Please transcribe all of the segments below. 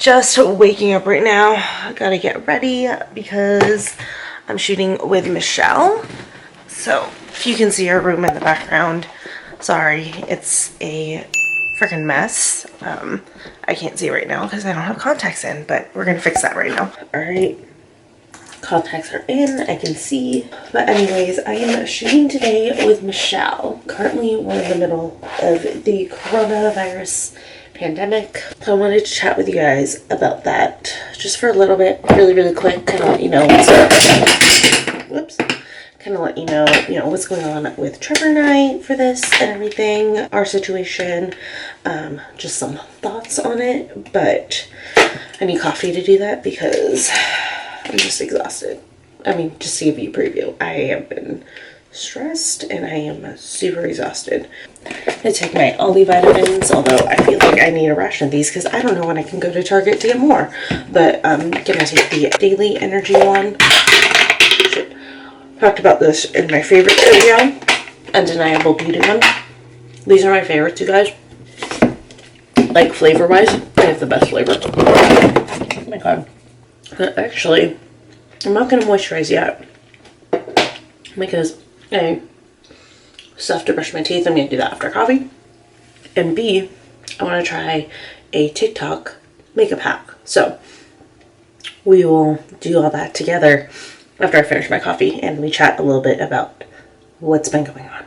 just waking up right now. I gotta get ready because I'm shooting with Michelle. So if you can see our room in the background, sorry, it's a freaking mess. I can't see right now because I don't have contacts in, but we're gonna fix that right now. All right, contacts are in, I can see. But anyways, I am shooting today with Michelle. Currently, we're in the middle of the coronavirus pandemic. So I wanted to chat with you guys about that just for a little bit, really quick, kind of let you know what's up. Whoops. Kind of let you know, what's going on with Trevor and I for this and everything, our situation, just some thoughts on it, but I need coffee to do that because I'm just exhausted. I mean, just to give you a preview, I have been stressed and I am super exhausted. I take my Aldi vitamins, although I feel like I need a ration of these because I don't know when I can go to Target to get more, but I'm gonna take the Daily Energy one. Talked about this in my favorite video, Undeniable Beauty one. These are my favorites, you guys. Like flavor wise, they have the best flavor. Oh my god. But actually, I'm not gonna moisturize yet because A, stuff to brush my teeth. I'm gonna do that after coffee. And B, I wanna try a TikTok makeup hack. So we will do all that together after I finish my coffee and we chat a little bit about what's been going on.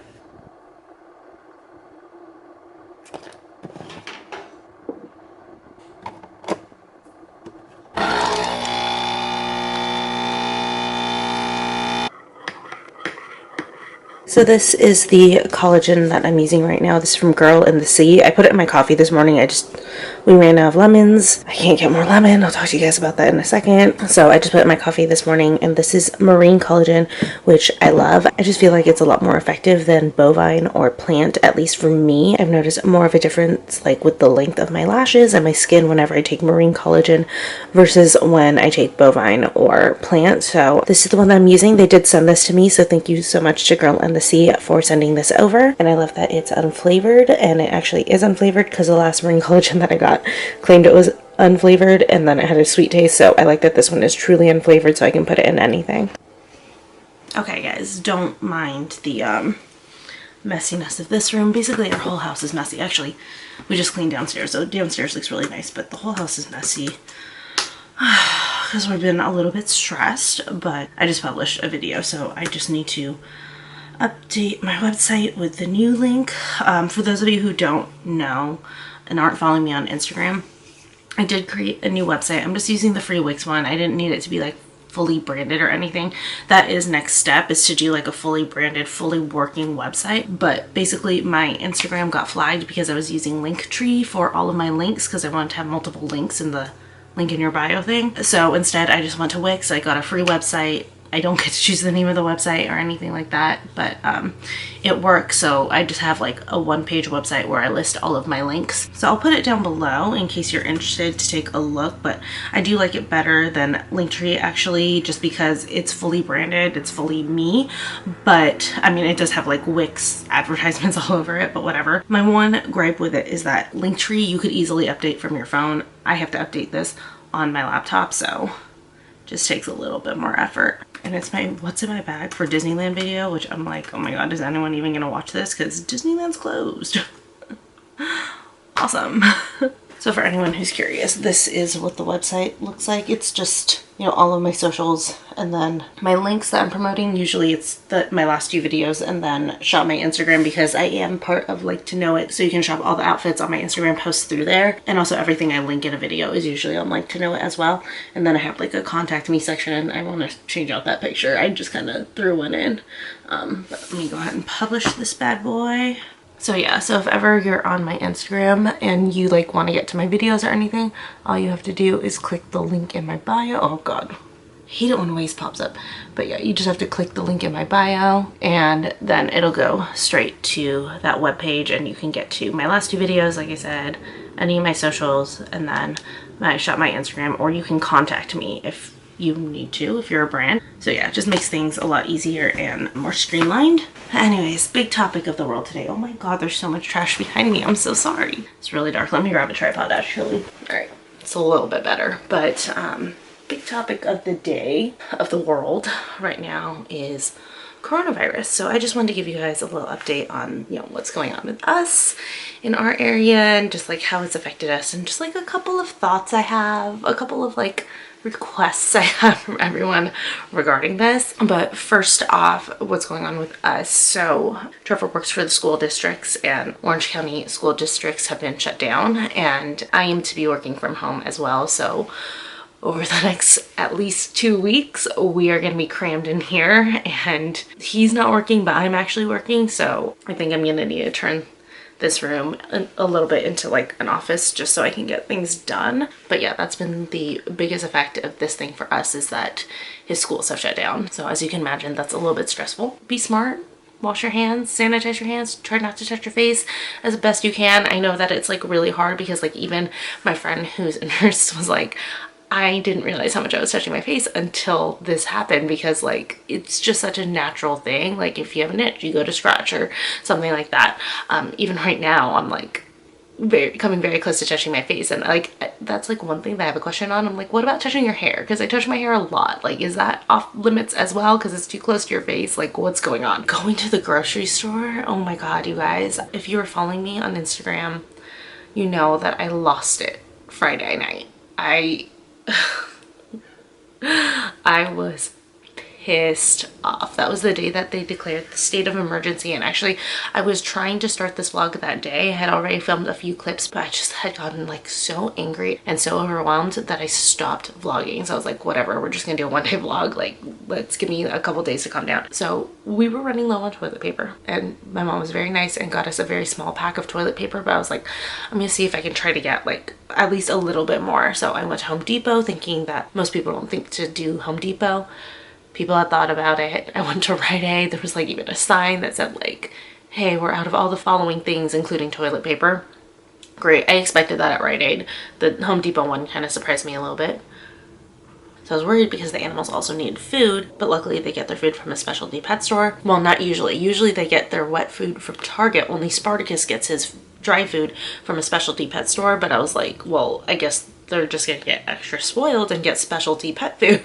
So this is the collagen that I'm using right now. This is from Girl in the Sea. I put it in my coffee this morning. We ran out of lemons. I can't get more lemon. I'll talk to you guys about that in a second. So I just put it in my coffee this morning, and this is marine collagen, which I love. I just feel like it's a lot more effective than bovine or plant, at least for me. I've noticed more of a difference like with the length of my lashes and my skin whenever I take marine collagen versus when I take bovine or plant. So this is the one that I'm using. They did send this to me, so thank you so much to Girl in the Sea for sending this over. And I love that it's unflavored, and it actually is unflavored because the last marine collagen that I got claimed it was unflavored and then it had a sweet taste. So I like that this one is truly unflavored, so I can put it in anything. Okay guys, don't mind the messiness of this room. Basically our whole house is messy. Actually, we just cleaned downstairs, so downstairs looks really nice, but the whole house is messy because we've been a little bit stressed. But I just published a video, so I just need to update my website with the new link. For those of you who don't know and aren't following me on Instagram, I did create a new website. I'm just using the free Wix one. I didn't need it to be like fully branded or anything. That is next step, is to do like a fully branded, fully working website. But basically my Instagram got flagged because I was using Linktree for all of my links because I wanted to have multiple links in the link in your bio thing. So instead I just went to Wix. I got a free website. I don't get to choose the name of the website or anything like that, but it works. So I just have like a one-page website where I list all of my links. So I'll put it down below in case you're interested to take a look, but I do like it better than Linktree actually, just because it's fully branded, it's fully me. But I mean, it does have like Wix advertisements all over it, but whatever. My one gripe with it is that Linktree you could easily update from your phone. I have to update this on my laptop, so just takes a little bit more effort. And it's my what's in my bag for Disneyland video, which I'm like, oh my god, is anyone even gonna watch this? Because Disneyland's closed. Awesome. So for anyone who's curious, this is what the website looks like. It's just, all of my socials and then my links that I'm promoting. Usually it's my last few videos, and then shop my Instagram because I am part of Like to Know It. So you can shop all the outfits on my Instagram posts through there. And also everything I link in a video is usually on Like to Know It as well. And then I have like a contact me section. I want to change out that picture. I just kind of threw one in. But let me go ahead and publish this bad boy. So yeah, so if ever you're on my Instagram and you like want to get to my videos or anything, all you have to do is click the link in my bio. Oh god, I hate it when Waze pops up. But yeah, you just have to click the link in my bio and then it'll go straight to that webpage, and you can get to my last two videos, like I said, any of my socials, and then my Instagram, or you can contact me if you need to, if you're a brand. So yeah, it just makes things a lot easier and more streamlined. Anyways, big topic of the world today. Oh my god, there's so much trash behind me. I'm so sorry. It's really dark. Let me grab a tripod actually. All right. It's a little bit better. But big topic of the day, of the world right now, is coronavirus. So I just wanted to give you guys a little update on, you know, what's going on with us in our area and just like how it's affected us, and just like a couple of thoughts I have, a couple of like requests I have from everyone regarding this. But first off, what's going on with us. So Trevor works for the school districts, and Orange County school districts have been shut down, and I am to be working from home as well. So over the next at least 2 weeks, we are going to be crammed in here, and he's not working, but I'm actually working. So I think I'm going to need to turn this room a little bit into like an office just so I can get things done. But yeah, that's been the biggest effect of this thing for us, is that his schools have shut down. So as you can imagine, that's a little bit stressful. Be smart. Wash your hands, sanitize your hands, try not to touch your face as best you can. I know that it's like really hard, because like even my friend who's a nurse was like, I didn't realize how much I was touching my face until this happened, because like it's just such a natural thing. Like if you have an itch, you go to scratch or something like that. Even right now, I'm like coming very close to touching my face, and like that's like one thing that I have a question on. I'm like, what about touching your hair? Because I touch my hair a lot. Like, is that off limits as well because it's too close to your face? Like, what's going on? Going to the grocery store, oh my god, you guys, if you were following me on Instagram, you know that I lost it Friday night. I was pissed off. That was the day that they declared the state of emergency, and actually I was trying to start this vlog that day. I had already filmed a few clips, but I just had gotten like so angry and so overwhelmed that I stopped vlogging. So I was like, whatever, we're just gonna do a one-day vlog. Like, let's give me a couple days to calm down. So we were running low on toilet paper, and my mom was very nice and got us a very small pack of toilet paper, but I was like, I'm gonna see if I can try to get like at least a little bit more. So I went to Home Depot, thinking that most people don't think to do Home Depot. People had thought about it. I went to Rite Aid. There was like even a sign that said like, hey, we're out of all the following things, including toilet paper. Great. I expected that at Rite Aid. The Home Depot one kind of surprised me a little bit. So I was worried because the animals also needed food, but luckily they get their food from a specialty pet store. Well, not usually. Usually they get their wet food from Target. Only Spartacus gets his dry food from a specialty pet store. But I was like, well, I guess they're just gonna get extra spoiled and get specialty pet food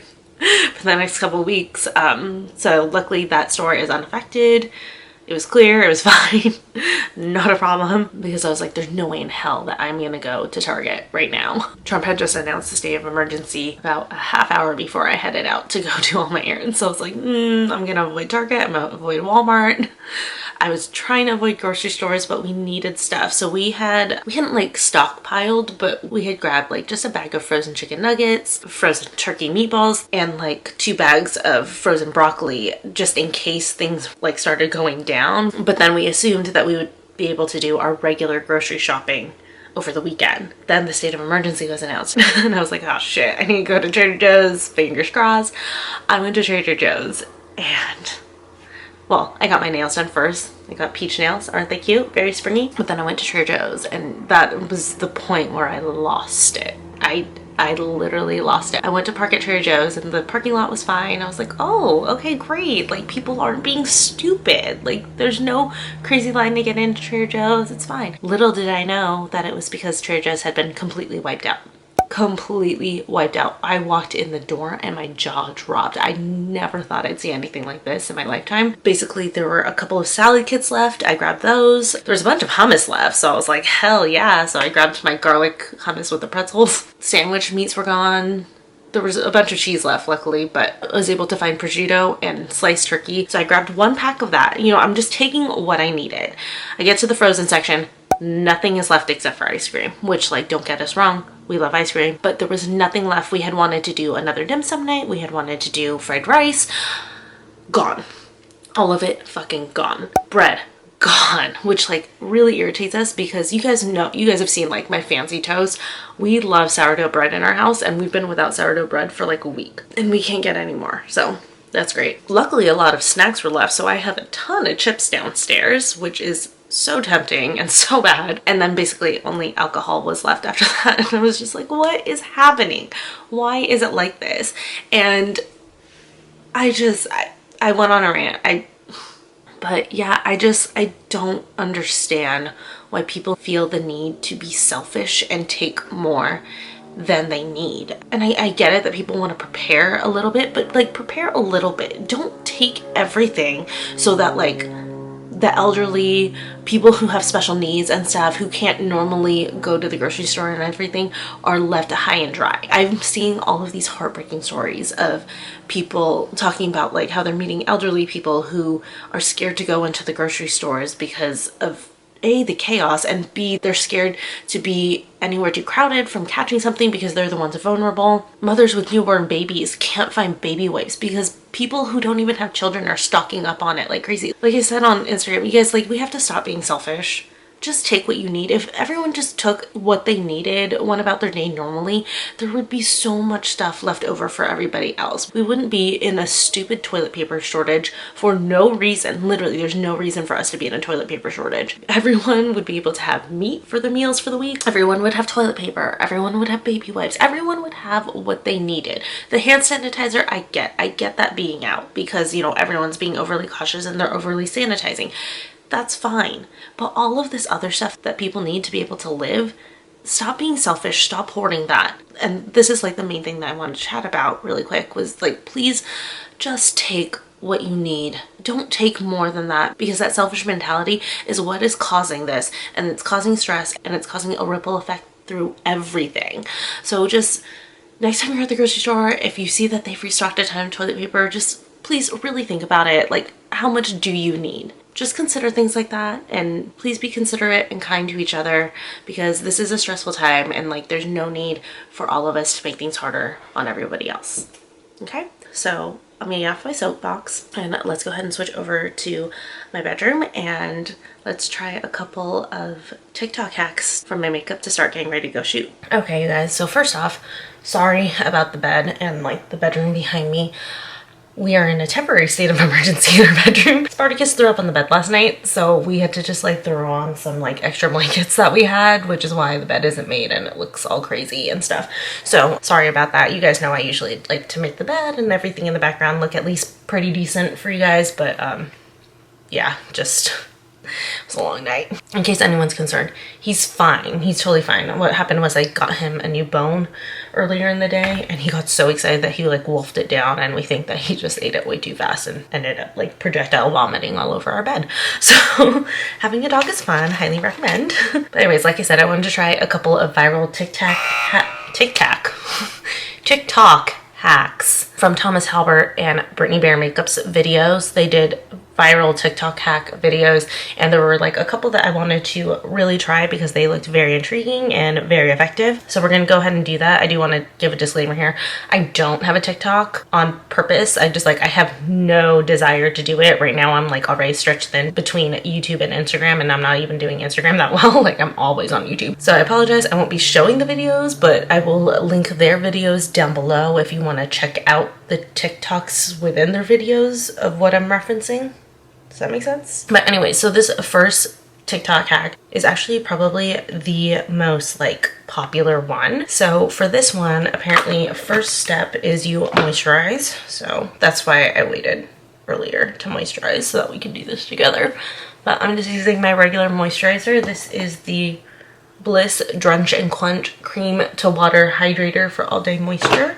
for the next couple weeks. So luckily that store is unaffected. It was clear, it was fine, not a problem, because I was like, there's no way in hell that I'm gonna go to Target right now. Trump had just announced the state of emergency about a half hour before I headed out to go do all my errands. So I was like, I'm gonna avoid Target, I'm gonna avoid Walmart. I was trying to avoid grocery stores, but we needed stuff. So we hadn't like stockpiled, but we had grabbed like just a bag of frozen chicken nuggets, frozen turkey meatballs, and like 2 bags of frozen broccoli, just in case things like started going down. But then we assumed that we would be able to do our regular grocery shopping over the weekend. Then the state of emergency was announced and I was like, oh shit, I need to go to Trader Joe's, fingers crossed. I went to Trader Joe's, and well, I got my nails done first. I got peach nails. Aren't they cute? Very springy. But then I went to Trader Joe's, and that was the point where I lost it. I literally lost it. I went to park at Trader Joe's, and the parking lot was fine. I was like, oh, okay, great. Like, people aren't being stupid. Like, there's no crazy line to get into Trader Joe's. It's fine. Little did I know that it was because Trader Joe's had been completely wiped out. Completely wiped out. I walked in the door and my jaw dropped. I never thought I'd see anything like this in my lifetime. Basically, there were a couple of salad kits left. I grabbed those. There was a bunch of hummus left, so I was like, hell yeah. So I grabbed my garlic hummus with the pretzels. Sandwich meats were gone. There was a bunch of cheese left, luckily, but I was able to find prosciutto and sliced turkey. So I grabbed 1 pack of that. You know, I'm just taking what I needed. I get to the frozen section. Nothing is left except for ice cream, which, like, don't get us wrong, we love ice cream, but there was nothing left. We had wanted to do another dim sum night. We had wanted to do fried rice. Gone. All of it fucking gone. Bread. Gone. Which, like, really irritates us, because you guys have seen like my fancy toast. We love sourdough bread in our house, and we've been without sourdough bread for like a week, and we can't get any more. So that's great. Luckily, a lot of snacks were left, so I have a ton of chips downstairs, which is so tempting and so bad. And then basically only alcohol was left after that, and I was just like, what is happening? Why is it like this? And I went on a rant. But yeah, I don't understand why people feel the need to be selfish and take more than they need. And I get it that people want to prepare a little bit, but like prepare a little bit. Don't take everything so that like the elderly, people who have special needs and stuff who can't normally go to the grocery store and everything are left high and dry. I'm seeing all of these heartbreaking stories of people talking about like how they're meeting elderly people who are scared to go into the grocery stores because of A, the chaos, and B, they're scared to be anywhere too crowded from catching something because they're the ones vulnerable. Mothers with newborn babies can't find baby wipes because people who don't even have children are stocking up on it like crazy. Like I said on Instagram, you guys, like, we have to stop being selfish. Just take what you need. If everyone just took what they needed, went about their day normally, there would be so much stuff left over for everybody else. We wouldn't be in a stupid toilet paper shortage for no reason. Literally, there's no reason for us to be in a toilet paper shortage. Everyone would be able to have meat for the meals for the week. Everyone would have toilet paper. Everyone would have baby wipes. Everyone would have what they needed. The hand sanitizer, I get that being out because, you know, everyone's being overly cautious and they're overly sanitizing. That's fine. But all of this other stuff that people need to be able to live, stop being selfish, stop hoarding that. And this is like the main thing that I wanted to chat about really quick was like, please just take what you need. Don't take more than that, because that selfish mentality is what is causing this, and it's causing stress and it's causing a ripple effect through everything. So just next time you're at the grocery store, if you see that they've restocked a ton of toilet paper, just please really think about it. Like, how much do you need? Just consider things like that, and please be considerate and kind to each other, because this is a stressful time and like there's no need for all of us to make things harder on everybody else. Okay, so I'm gonna get off my soapbox and let's go ahead and switch over to my bedroom and let's try a couple of TikTok hacks from my makeup to start getting ready to go shoot. Okay, you guys, so first off, sorry about the bed and like the bedroom behind me. We are in a temporary state of emergency in our bedroom. Spartacus threw up on the bed last night, so we had to just like throw on some like extra blankets that we had, which is why the bed isn't made and it looks all crazy and stuff. So sorry about that. You guys know I usually like to make the bed and everything in the background look at least pretty decent for you guys, but yeah, just it was a long night. In case anyone's concerned, he's fine. He's totally fine. What happened was I got him a new bone earlier in the day and he got so excited that he like wolfed it down, and we think that he just ate it way too fast and ended up like projectile vomiting all over our bed. So having a dog is fun. Highly recommend. But anyways, like I said, I wanted to try a couple of viral TikTok hacks from Thomas Halbert and Brittany Bear Makeup's videos. They did viral TikTok hack videos, and there were like a couple that I wanted to really try because they looked very intriguing and very effective. So we're gonna go ahead and do that. I do want to give a disclaimer here. I don't have a TikTok on purpose. I have no desire to do it. Right now I'm like already stretched thin between YouTube and Instagram, and I'm not even doing Instagram that well. Like, I'm always on YouTube. So I apologize. I won't be showing the videos, but I will link their videos down below if you want to check out the TikToks within their videos of what I'm referencing. Does that make sense? But anyway, so this first TikTok hack is actually probably the most like popular one. So for this one, apparently first step is you moisturize. So that's why I waited earlier to moisturize so that we can do this together. But I'm just using my regular moisturizer. This is the Bliss Drench and Quench Cream to Water Hydrator for All Day Moisture.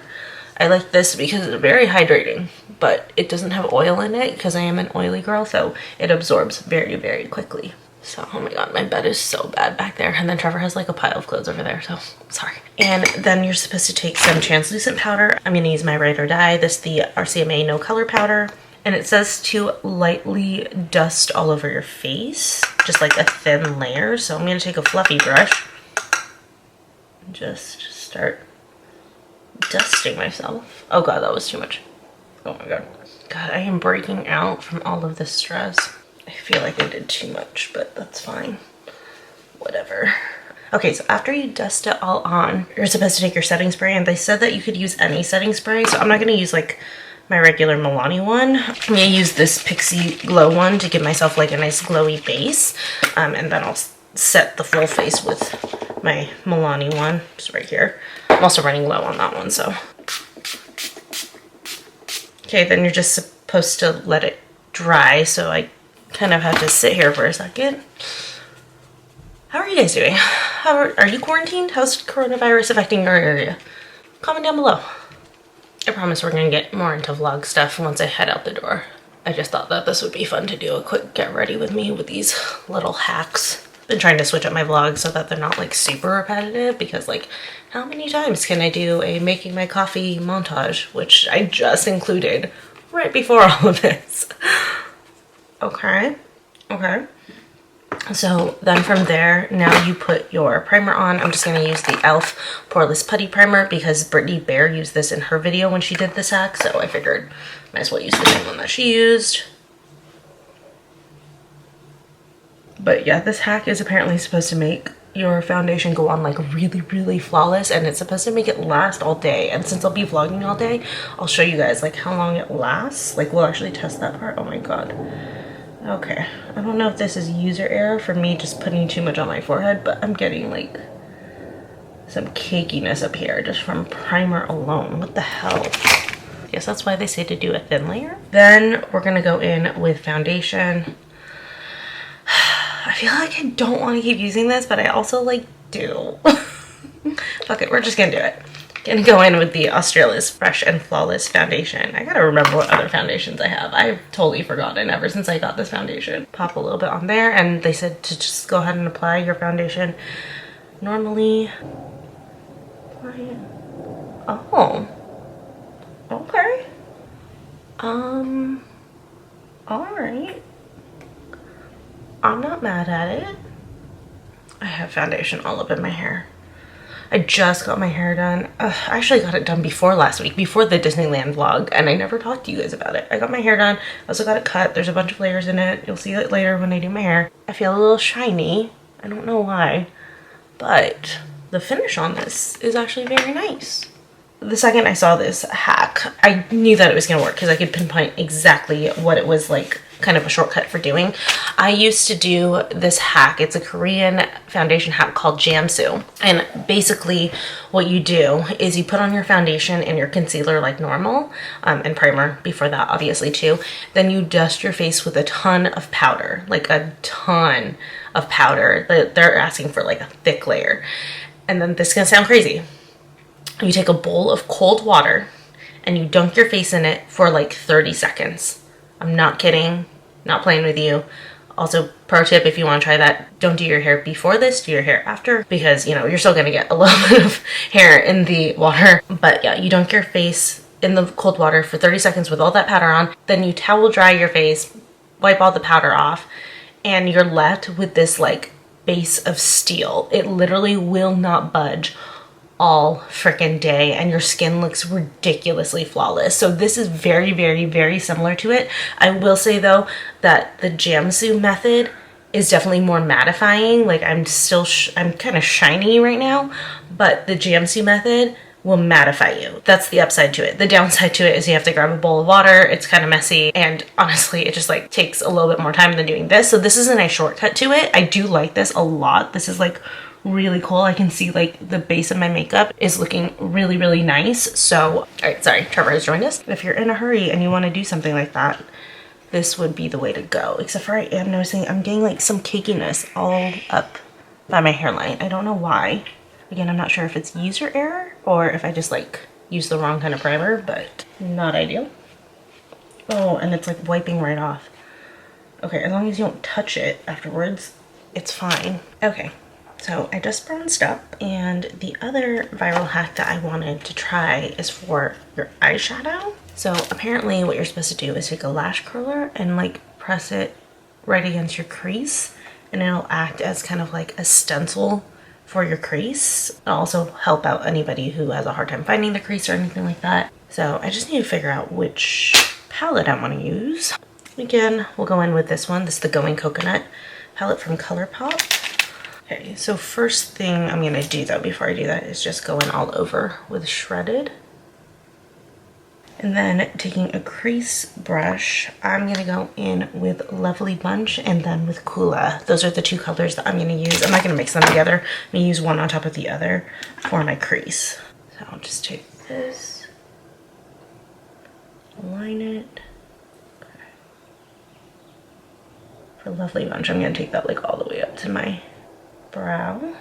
I like this because it's very hydrating, but it doesn't have oil in it because I am an oily girl, so it absorbs very, very quickly. So, oh my god, my bed is so bad back there. And then Trevor has like a pile of clothes over there, so sorry. And then you're supposed to take some translucent powder. I'm gonna use my Ride or Die. This is the RCMA No Color Powder. And it says to lightly dust all over your face, just like a thin layer. So I'm gonna take a fluffy brush and just start dusting myself. Oh god, that was too much. Oh my god. God, I am breaking out from all of this stress. I feel like I did too much, but that's fine. Whatever. Okay, so after you dust it all on, you're supposed to take your setting spray, and they said that you could use any setting spray, so I'm not gonna use like my regular Milani one. I'm gonna use this Pixie Glow one to give myself like a nice glowy base, and then I'll set the full face with my Milani one, just right here. I'm also running low on that one, so. Okay, then you're just supposed to let it dry, so I kind of have to sit here for a second. How are you guys doing? How are you quarantined? How's coronavirus affecting your area? Comment down below. I promise we're gonna get more into vlog stuff once I head out the door. I just thought that this would be fun to do a quick get ready with me with these little hacks. Been trying to switch up my vlogs so that they're not like super repetitive, because like how many times can I do a making my coffee montage, which I just included right before all of this. Okay. So then from there, now you put your primer on. I'm just going to use the e.l.f. Poreless Putty Primer because Brittany Bear used this in her video when she did this hack, so I figured might as well use the same one that she used. But yeah, this hack is apparently supposed to make your foundation go on like really flawless, and it's supposed to make it last all day. And since I'll be vlogging all day, I'll show you guys like how long it lasts. Like we'll actually test that part. Oh my god. Okay, I don't know if this is user error for me just putting too much on my forehead, but I'm getting like some cakiness up here just from primer alone. What the hell? Yes, that's why they say to do a thin layer. Then we're gonna go in with foundation. I feel like I don't want to keep using this, but I also like do. Fuck it, we're just gonna do it. Gonna go in with the Australia's Fresh and Flawless Foundation. I gotta remember what other foundations I have. I've totally forgotten ever since I got this foundation. Pop a little bit on there, and they said to just go ahead and apply your foundation normally. Oh. Okay. Alright. I'm not mad at it. I have foundation all up in my hair. I just got my hair done. I actually got it done before last week, before the Disneyland vlog, and I never talked to you guys about it. I got my hair done. I also got it cut. There's a bunch of layers in it. You'll see it later when I do my hair. I feel a little shiny. I don't know why, but the finish on this is actually very nice. The second I saw this hack, I knew that it was gonna work because I could pinpoint exactly what it was, like kind of a shortcut for doing. I used to do this hack. It's a Korean foundation hack called Jamsu. And basically what you do is you put on your foundation and your concealer like normal, and primer before that obviously too. Then you dust your face with a ton of powder, like a ton of powder. They're asking for like a thick layer. And then this is gonna sound crazy. You take a bowl of cold water and you dunk your face in it for like 30 seconds. I'm not kidding, not playing with you. Also, pro tip, if you want to try that, don't do your hair before this, do your hair after, because you know, you're still gonna get a little bit of hair in the water. But yeah, you dunk your face in the cold water for 30 seconds with all that powder on, then you towel dry your face, wipe all the powder off, and you're left with this like base of steel. It literally will not budge all freaking day, and your skin looks ridiculously flawless. So this is very similar to it. I will say though that the Jamsu method is definitely more mattifying. Like I'm kind of shiny right now, but the Jamsu method will mattify you. That's the upside to it. The downside to it is you have to grab a bowl of water. It's kind of messy, and honestly it just like takes a little bit more time than doing this. So this isn't a shortcut to it. I do like this a lot. This is like really cool. I can see like the base of my makeup is looking really nice. So all right, sorry, Trevor has joined us. If you're in a hurry and you want to do something like that, this would be the way to go. Except for I am noticing I'm getting like some cakiness all up by my hairline. I don't know why. Again, I'm not sure if it's user error or if I just like used the wrong kind of primer, but not ideal. Oh, and it's like wiping right off. Okay, as long as you don't touch it afterwards, it's fine. Okay. So I just bronzed up, and the other viral hack that I wanted to try is for your eyeshadow. So apparently what you're supposed to do is take a lash curler and like press it right against your crease, and it'll act as kind of like a stencil for your crease. It'll also help out anybody who has a hard time finding the crease or anything like that. So I just need to figure out which palette I want to use. Again, we'll go in with this one. This is the Going Coconut palette from ColourPop. Okay, so first thing I'm gonna do though before I do that is just go in all over with Shredded. And then taking a crease brush, I'm gonna go in with Lovely Bunch and then with Kula. Those are the two colors that I'm gonna use. I'm not gonna mix them together. I'm gonna use one on top of the other for my crease. So I'll just take this, align it. Okay. For Lovely Bunch, I'm gonna take that like all the way up to my brow.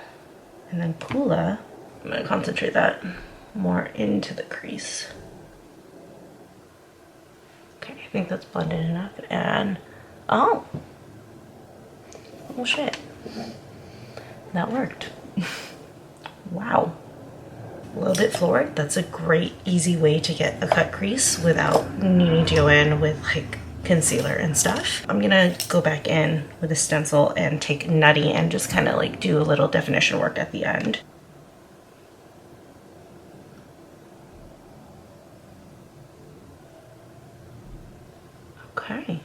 And then Kula, I'm gonna concentrate that more into the crease. Okay, I think that's blended enough. And, oh shit, that worked. Wow. A little bit florid. That's a great, easy way to get a cut crease without needing to go in with like concealer and stuff. I'm gonna go back in with a stencil and take Nutty and just kind of like do a little definition work at the end. Okay.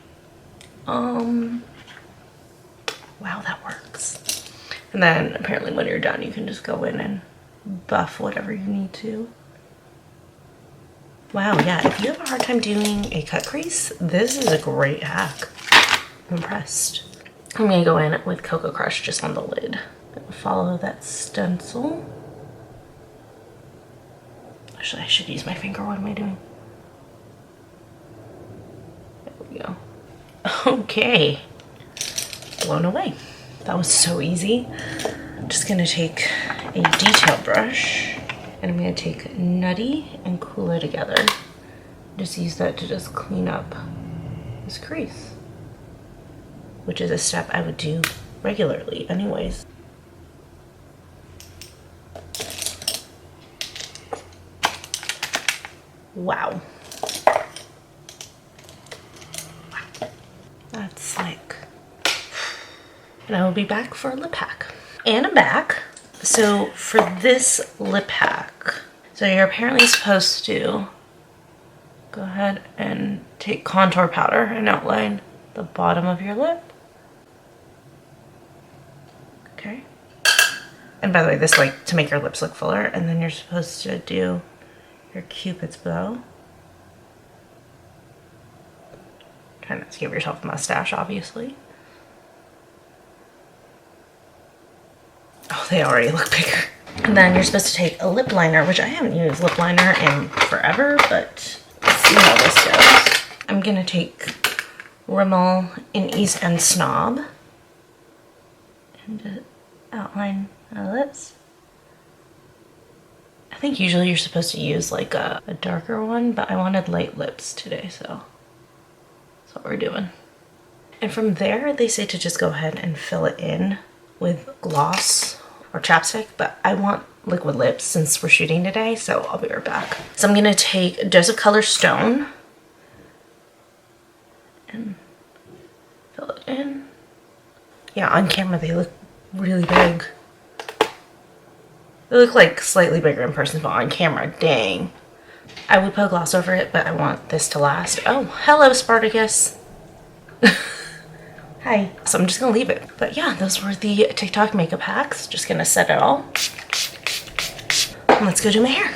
Wow, that works. And then apparently when you're done, you can just go in and buff whatever you need to. Wow, yeah, if you have a hard time doing a cut crease, this is a great hack. I'm impressed. I'm gonna go in with Cocoa Crush just on the lid. Follow that stencil. Actually, I should use my finger. What am I doing? There we go. Okay. Blown away. That was so easy. I'm just gonna take a detail brush and I'm gonna take Nutty and Kula together. Just use that to just clean up this crease, which is a step I would do regularly anyways. Wow. That's slick. And I will be back for a lip hack. And I'm back. So for this lip hack, so you're apparently supposed to go ahead and take contour powder and outline the bottom of your lip. Okay. And by the way, this like to make your lips look fuller, and then you're supposed to do your Cupid's bow. Try not to give yourself a mustache, obviously. Oh, they already look bigger. And then you're supposed to take a lip liner, which I haven't used lip liner in forever, but let's see how this goes. I'm gonna take Rimmel in East End Snob and outline my lips. I think usually you're supposed to use like a darker one, but I wanted light lips today, so that's what we're doing. And from there, they say to just go ahead and fill it in with gloss or chapstick, but I want liquid lips since we're shooting today, so I'll be right back. So I'm gonna take a dose of color Stone and fill it in. Yeah, on camera they look really big. They look like slightly bigger in person, but on camera, dang. I would put gloss over it, but I want this to last. Oh, hello, Spartacus. Hi. So I'm just gonna leave it. But yeah, those were the TikTok makeup hacks. Just gonna set it all. And let's go do my hair.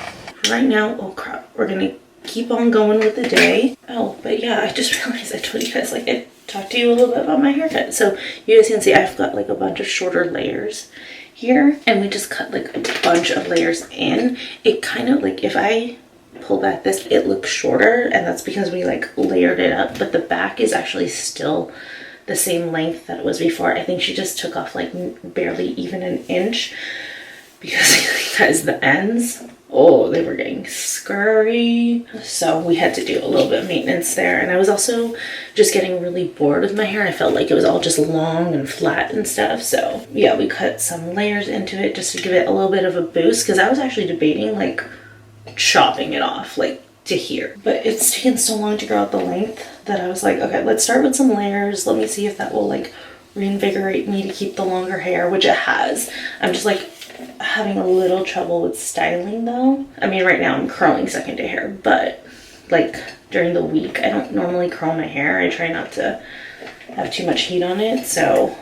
Right now, oh crap, we're gonna keep on going with the day. Oh, but yeah, I just realized I told you guys, like, I talked to you a little bit about my haircut. So you guys can see I've got like a bunch of shorter layers here, and we just cut like a bunch of layers in. It kind of like, if I pull back this, it looks shorter, and that's because we like layered it up, but the back is actually still the same length that it was before. I think she just took off like barely even an inch because guys, the ends, oh, they were getting scurry. So we had to do a little bit of maintenance there. And I was also just getting really bored with my hair. I felt like it was all just long and flat and stuff. So yeah, we cut some layers into it just to give it a little bit of a boost, because I was actually debating like chopping it off like to here, but it's taken so long to grow out the length that I was like, okay, let's start with some layers. Let me see if that will like reinvigorate me to keep the longer hair, which it has. I'm just like having a little trouble with styling though. I mean, right now I'm curling second day hair, but like during the week I don't normally curl my hair. I try not to have too much heat on it. So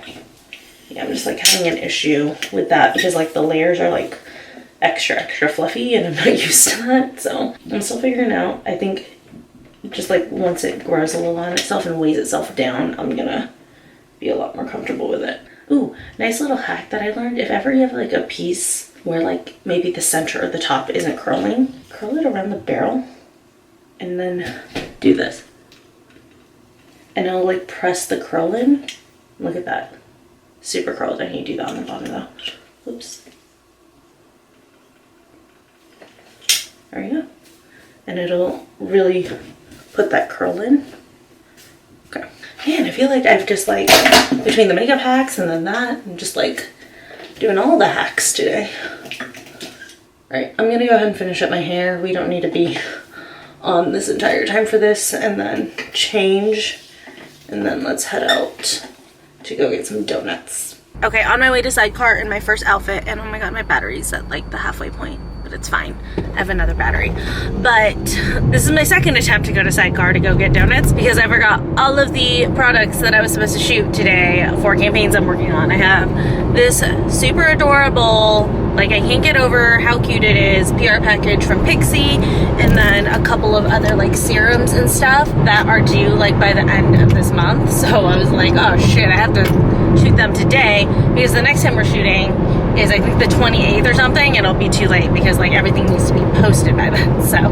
yeah, I'm just like having an issue with that because like the layers are like extra fluffy and I'm not used to that. So I'm still figuring out. I think just like once it grows a little on itself and weighs itself down, I'm gonna be a lot more comfortable with it. Ooh, nice little hack that I learned. If ever you have like a piece where like maybe the center or the top isn't curling, curl it around the barrel and then do this. And it'll like press the curl in. Look at that. Super curled. I need to do that on the bottom though. Oops. There we go. And it'll really put that curl in. Okay. Man, I feel like I've just like, between the makeup hacks and then that, I'm just like doing all the hacks today. Alright, I'm gonna go ahead and finish up my hair. We don't need to be on this entire time for this, and then change, and then let's head out to go get some donuts. Okay, on my way to Sidecar in my first outfit, and oh my god, my battery's at like the halfway point, but it's fine. I have another battery. But this is my second attempt to go to Sidecar to go get donuts because I forgot all of the products that I was supposed to shoot today for campaigns I'm working on. I have this super adorable, like I can't get over how cute it is, PR package from Pixie, and then a couple of other like serums and stuff that are due like by the end of this month. So I was like, oh shit, I have to shoot them today because the next time we're shooting is I think the 28th or something, and it'll be too late because like everything needs to be posted by then. So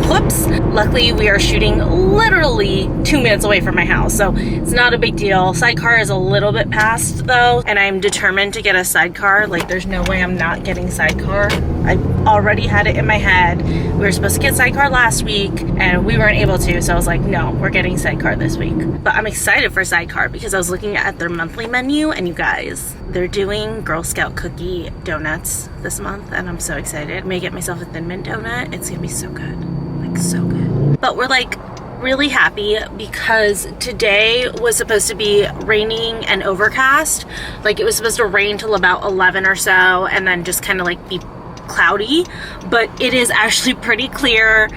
whoops. Luckily we are shooting literally 2 minutes away from my house, so it's not a big deal. Sidecar is a little bit past though, and I'm determined to get a sidecar. Like there's no way I'm not getting Sidecar. I already had it in my head. We were supposed to get Sidecar last week and we weren't able to, so I was like, no, we're getting Sidecar this week. But I'm excited for Sidecar because I was looking at their monthly menu, and you guys, they're doing Girl Scout cookie donuts this month, and I'm so excited. I may get myself a Thin Mint donut. It's gonna be so good, like so good. But we're like really happy because today was supposed to be raining and overcast. Like it was supposed to rain till about 11 or so and then just kind of like be cloudy, but it is actually pretty clear.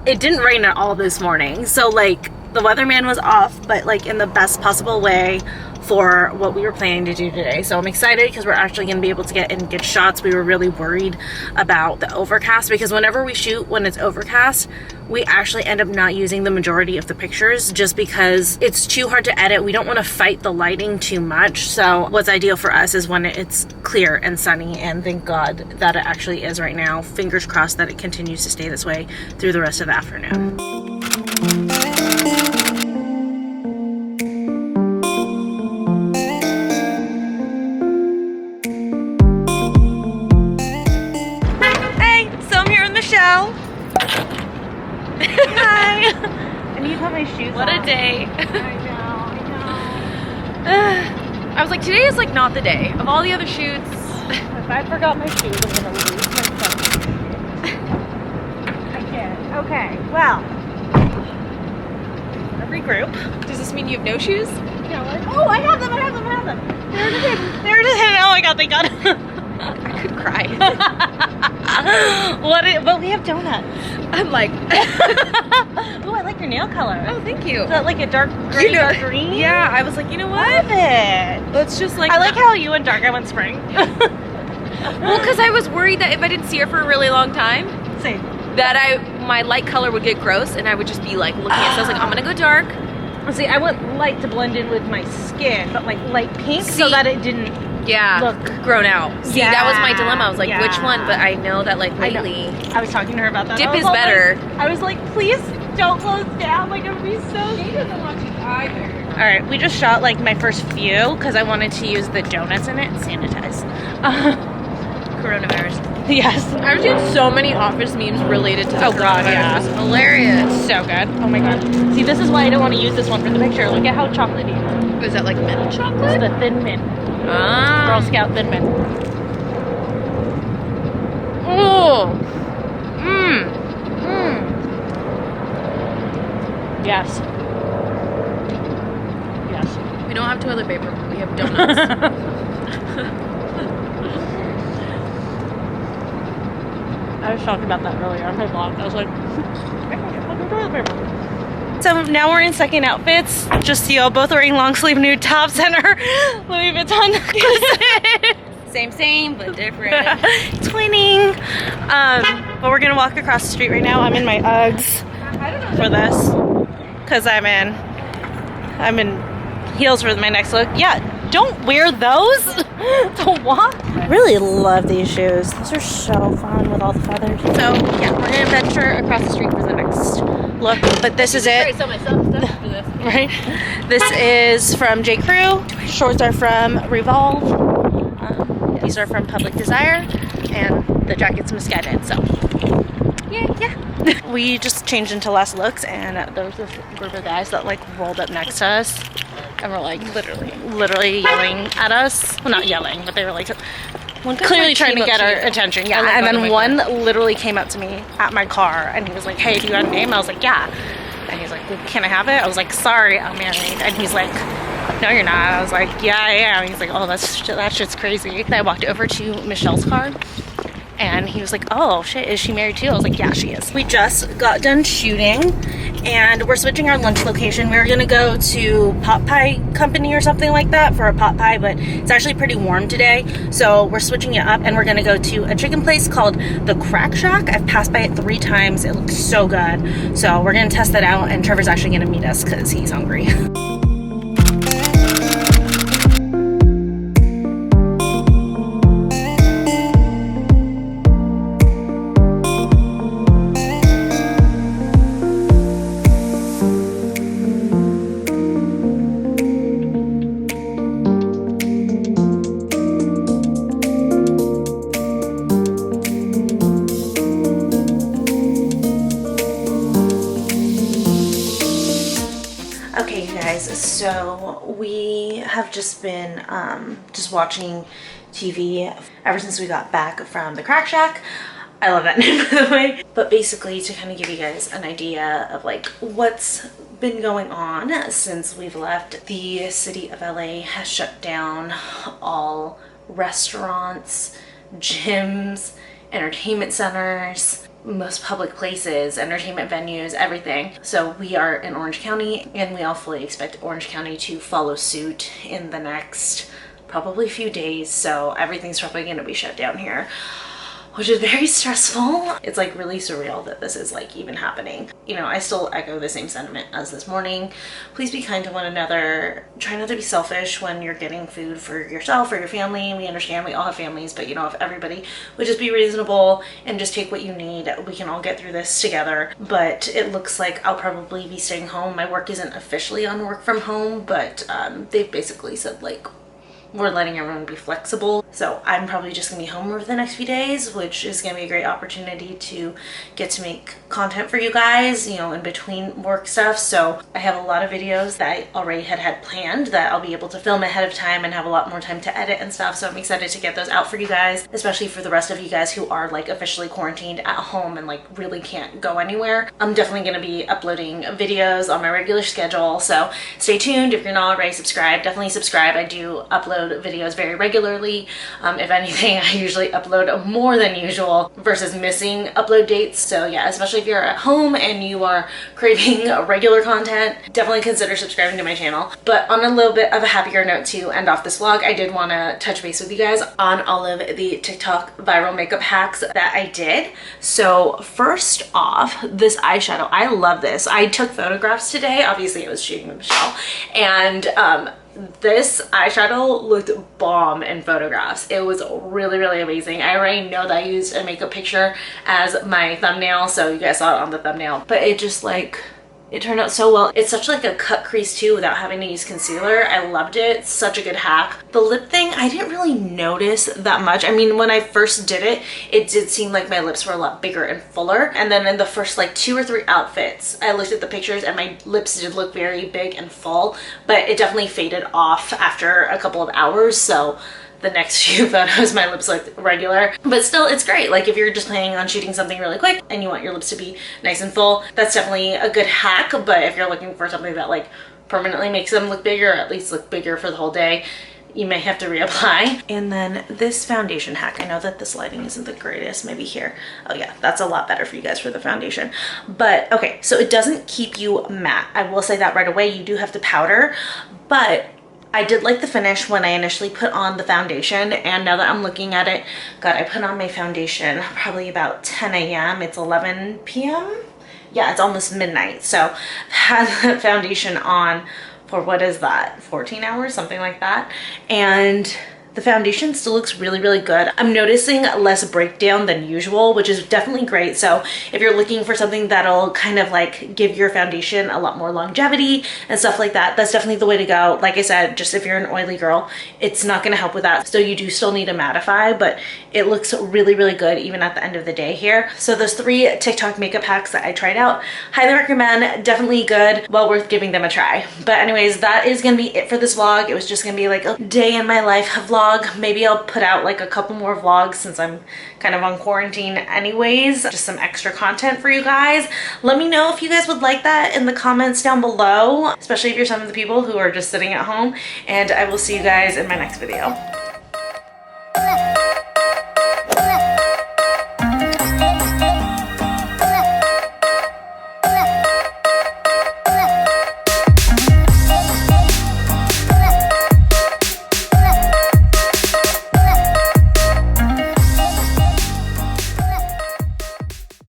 It didn't rain at all this morning, so like the weatherman was off, but like in the best possible way for what we were planning to do today. So I'm excited because we're actually going to be able to get in good shots. We were really worried about the overcast because whenever we shoot when it's overcast, we actually end up not using the majority of the pictures just because it's too hard to edit. We don't want to fight the lighting too much. So what's ideal for us is when it's clear and sunny, and thank God that it actually is right now. Fingers crossed that it continues to stay this way through the rest of the afternoon. Hi. I need to put my shoes on. What a day. I know. I was like, today is like not the day. Of all the other shoots. If I forgot my shoes, I'm gonna lose my stuff. I can't. Okay, well. Regroup. Does this mean you have no shoes? No. Oh, I have them. They're just hidden. Oh my god, thank God. I could cry. But we have donuts. I'm like, oh, I like your nail color. oh, thank you. Is that like a dark gray, dark green? Yeah, I was like, you know what? Love it. Let's just like. I like how you and Dark, I went spring. Well, because I was worried that if I didn't see her for a really long time, Same. that my light color would get gross, and I would just be like looking at. So I was like, I'm gonna go dark. See, I went light to blend in with my skin, but like light pink so See? that it didn't. Yeah, look grown out. See, yeah, that was my dilemma. I was like, yeah. which one? But I know that like lately, I was talking to her about that. dip is better. I was like, please don't close down. Like, it would be so. She doesn't want to either. All right, we just shot like my first few because I wanted to use the donuts in it and sanitize. Coronavirus. Yes. I've seen so many office memes related to the Oh god, yeah. It's hilarious. So good. Oh my god. See, this is why I don't want to use this one for the picture. Look at how chocolatey it is. Is that like mint chocolate? It's the Thin Mint. Ah. Girl Scout Thin Mint. Oh. Yes. Yes. We don't have toilet paper, but we have donuts. I was talking about that earlier on my vlog. I was like, I can get fucking toilet paper. So now we're in second outfits. Just so you know, both wearing long sleeve nude tops and our Louis Vuitton. Same, but different. Twinning. But we're gonna walk across the street right now. I'm in my Uggs for this because I'm in heels for my next look. Yeah, don't wear those to walk. I really love these shoes. These are so fun with all the feathers. So yeah, we're gonna venture across the street for the next look. But this is it. Sell myself stuff for this. Right? This is from J. Crew. Shorts are from Revolve. These are from Public Desire, and the jacket's misguided. So Yeah. We just changed into less looks, and there was this group of guys that like rolled up next to us and were like literally yelling at us. Well, not yelling, but they were like clearly trying to get our attention. Yeah. And then one literally came up to me at my car and he was like, "Hey, do you got a name?" I was like, "Yeah." And he's like, "Well, can I have it?" I was like, "Sorry, I'm married." And he's like, "No, you're not." I was like, "Yeah, I am." He's like, "Oh, that shit's crazy." And I walked over to Michelle's car and he was like, "Oh shit, is she married too?" I was like, "Yeah, she is." We just got done shooting and we're switching our lunch location. We were gonna go to Pot Pie Company or something like that for a pot pie, but it's actually pretty warm today. So we're switching it up and we're gonna go to a chicken place called the Crack Shack. I've passed by it 3 times. It looks so good. So we're gonna test that out and Trevor's actually gonna meet us because he's hungry. Okay, you guys, so we have just been just watching TV ever since we got back from the Crack Shack. I love that name, by the way. But basically, to kind of give you guys an idea of like what's been going on since we've left, the city of LA has shut down all restaurants, gyms, entertainment centers, most public places, entertainment venues, everything. So we are in Orange County and we all fully expect Orange County to follow suit in the next probably few days. So everything's probably going to be shut down here, which is very stressful. It's like really surreal that this is like even happening. You know, I still echo the same sentiment as this morning. Please be kind to one another. Try not to be selfish when you're getting food for yourself or your family. We understand we all have families, but you know, if everybody would just be reasonable and just take what you need, we can all get through this together. But it looks like I'll probably be staying home. My work isn't officially on work from home, but they've basically said like, we're letting everyone be flexible. So I'm probably just gonna be home over the next few days, which is gonna be a great opportunity to get to make content for you guys, you know, in between work stuff. So I have a lot of videos that I already had planned that I'll be able to film ahead of time and have a lot more time to edit and stuff. So I'm excited to get those out for you guys, especially for the rest of you guys who are like officially quarantined at home and like really can't go anywhere. I'm definitely gonna be uploading videos on my regular schedule. So stay tuned. If you're not already subscribed, definitely subscribe. I do upload videos very regularly. If anything, I usually upload more than usual versus missing upload dates. So yeah, especially if you're at home and you are craving regular content, definitely consider subscribing to my channel. But on a little bit of a happier note to end off this vlog, I did want to touch base with you guys on all of the TikTok viral makeup hacks that I did. So first off, this eyeshadow, I love this. I took photographs today. Obviously I was shooting with Michelle, and this eyeshadow looked bomb in photographs. It was really amazing. I already know that I used a makeup picture as my thumbnail, so you guys saw it on the thumbnail, but it just like, it turned out so well. It's such like a cut crease too without having to use concealer. I loved it. It's such a good hack. The lip thing, I didn't really notice that much. I mean, when I first did it, it did seem like my lips were a lot bigger and fuller. And then in the first like 2 or 3 outfits, I looked at the pictures and my lips did look very big and full, but it definitely faded off after a couple of hours. So the next few photos, my lips look regular, but still it's great. Like if you're just planning on shooting something really quick and you want your lips to be nice and full, that's definitely a good hack. But if you're looking for something that like permanently makes them look bigger, or at least look bigger for the whole day, you may have to reapply. And then this foundation hack, I know that this lighting isn't the greatest, maybe here. Oh yeah, that's a lot better for you guys for the foundation. But okay, so it doesn't keep you matte. I will say that right away. You do have to powder, but I did like the finish when I initially put on the foundation, and now that I'm looking at it, God, I put on my foundation probably about 10 a.m. It's 11 p.m. Yeah, it's almost midnight. So I've had that foundation on for, what is that, 14 hours, something like that. And The foundation still looks really, really good. I'm noticing less breakdown than usual, which is definitely great. So if you're looking for something that'll kind of like give your foundation a lot more longevity and stuff like that, that's definitely the way to go. Like I said, just if you're an oily girl, it's not going to help with that. So you do still need to mattify, but it looks really, really good even at the end of the day here. So those 3 TikTok makeup hacks that I tried out, highly recommend, definitely good, well worth giving them a try. But anyways, that is going to be it for this vlog. It was just going to be like a day in my life vlog. Maybe I'll put out like a couple more vlogs since I'm kind of on quarantine anyways, just some extra content for you guys. Let me know if you guys would like that in the comments down below, especially if you're some of the people who are just sitting at home, and I will see you guys in my next video.